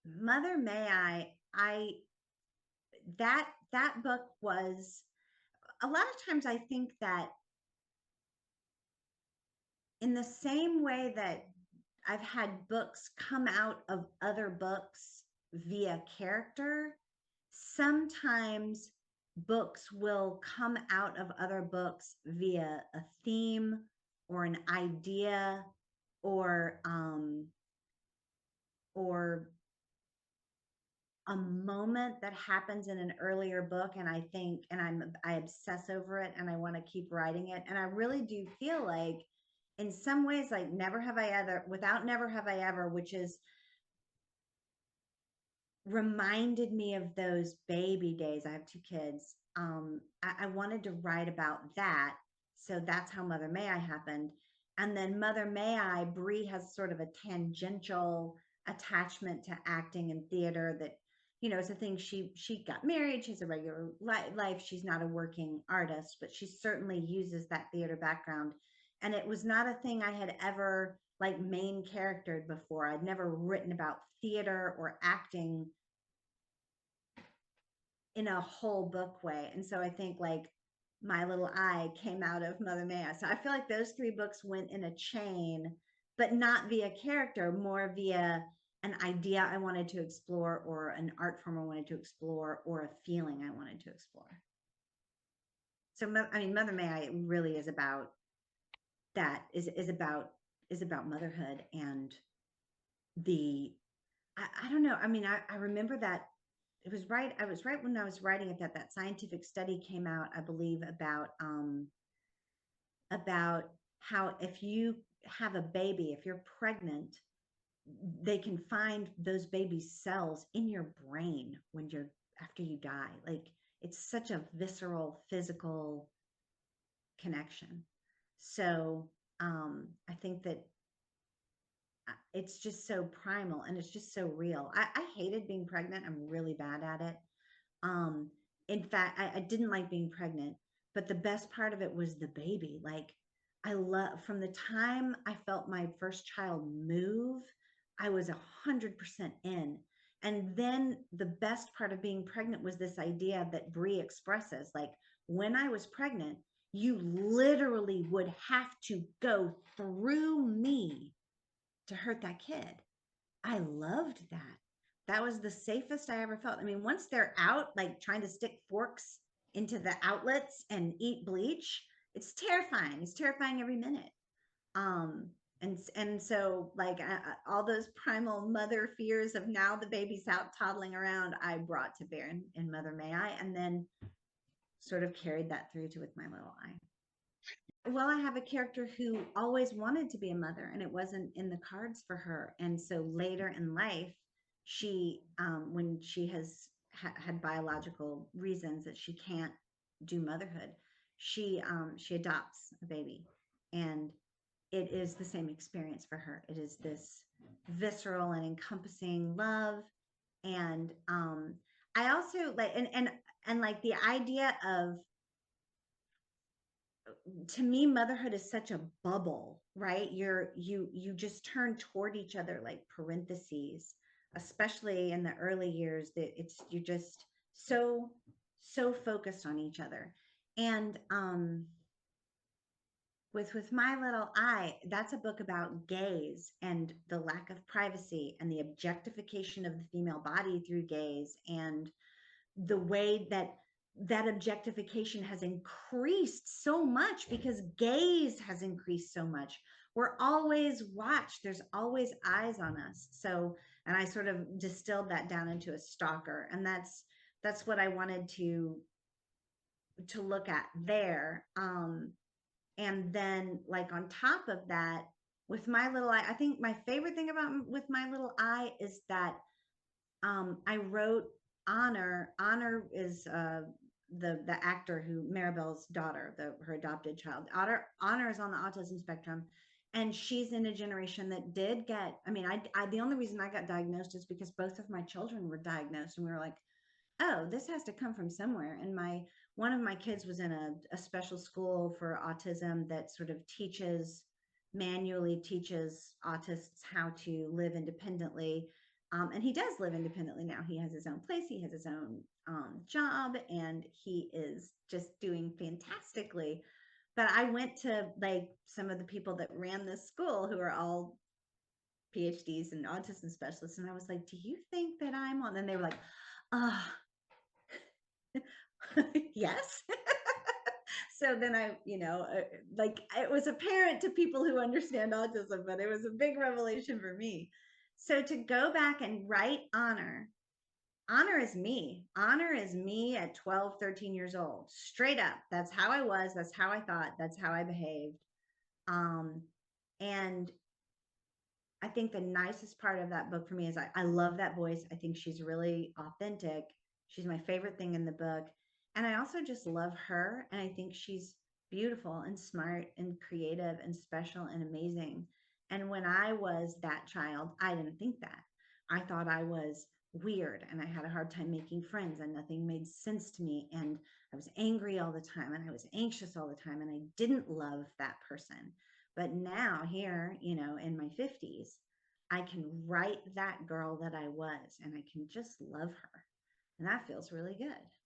Mother May I that book was, a lot of times I think that in the same way that I've had books come out of other books via character, sometimes books will come out of other books via a theme or an idea or or a moment that happens in an earlier book, and I think, and I obsess over it and I want to keep writing it, and I really do feel like in some ways, like Never Have I Ever, without Never Have I Ever, which is reminded me of those baby days. I have two kids. I wanted to write about that. So that's how Mother May I happened. And then Mother May I, Bree has sort of a tangential attachment to acting and theater that, it's a thing. She got married, she has a regular life. She's not a working artist, but she certainly uses that theater background. And it was not a thing I had ever like main charactered before. I'd never written about theater or acting in a whole book way. And so I think like My Little Eye came out of Mother May I. So I feel like those three books went in a chain, but not via character, more via an idea I wanted to explore, or an art form I wanted to explore, or a feeling I wanted to explore. So I mean, Mother May I really is about that, is about motherhood and the I don't know. I mean, I remember that it was right. I was right when I was writing it that that scientific study came out, I believe, about how if you have a baby, if you're pregnant, they can find those baby cells in your brain when you're after you die. Like it's such a visceral, physical connection. So I think that it's just so primal and it's just so real. I hated being pregnant. I'm really bad at it. Um, in fact, I didn't like being pregnant, but the best part of it was the baby. Like I love from the time I felt my first child move, I was 100% in. And then the best part of being pregnant was this idea that Brie expresses. Like when I was pregnant, you literally would have to go through me to hurt that kid. I loved that. That was the safest I ever felt. I mean, once they're out, like trying to stick forks into the outlets and eat bleach, it's terrifying. It's terrifying every minute. Um, and so like all those primal mother fears of now the baby's out toddling around, I brought to bear in Mother May I, and then sort of carried that through to With My Little Eye. Well, I have a character who always wanted to be a mother and it wasn't in the cards for her. And so later in life, when she has had biological reasons that she can't do motherhood, she adopts a baby, and it is the same experience for her. It is this visceral and encompassing love. And I also like, and like the idea of, to me, motherhood is such a bubble, right? You just turn toward each other like parentheses, especially in the early years, that it's you're just so focused on each other. And with My Little Eye, that's a book about gaze and the lack of privacy and the objectification of the female body through gaze, and the way that that objectification has increased so much because gaze has increased so much. We're always watched, there's always eyes on us. So, and I sort of distilled that down into a stalker, and that's what I wanted to look at there. And then like on top of that, With My Little Eye, I think my favorite thing about With My Little Eye is that I wrote Honor. Honor is the actor who Maribel's daughter, her adopted child. Honor is on the autism spectrum, and she's in a generation that did get. I mean, I the only reason I got diagnosed is because both of my children were diagnosed, and we were like, oh, this has to come from somewhere. And my one of my kids was in a special school for autism that sort of manually teaches autists how to live independently. And he does live independently now. He has his own place, he has his own job, and he is just doing fantastically. But I went to like some of the people that ran this school who are all PhDs and autism specialists, and I was like, "Do you think that I'm on?" And they were like, "Uh, yes." So then like it was apparent to people who understand autism, but it was a big revelation for me. So to go back and write honor is me. Honor is me at 12, 13 years old. Straight up. That's how I was. That's how I thought. That's how I behaved. Um, and I think the nicest part of that book for me is I love that voice. I think she's really authentic. She's my favorite thing in the book. And I also just love her. And I think she's beautiful and smart and creative and special and amazing. And when I was that child, I didn't think that. I thought I was weird and I had a hard time making friends and nothing made sense to me. And I was angry all the time and I was anxious all the time and I didn't love that person. But now, here, in my 50s, I can write that girl that I was and I can just love her. And that feels really good.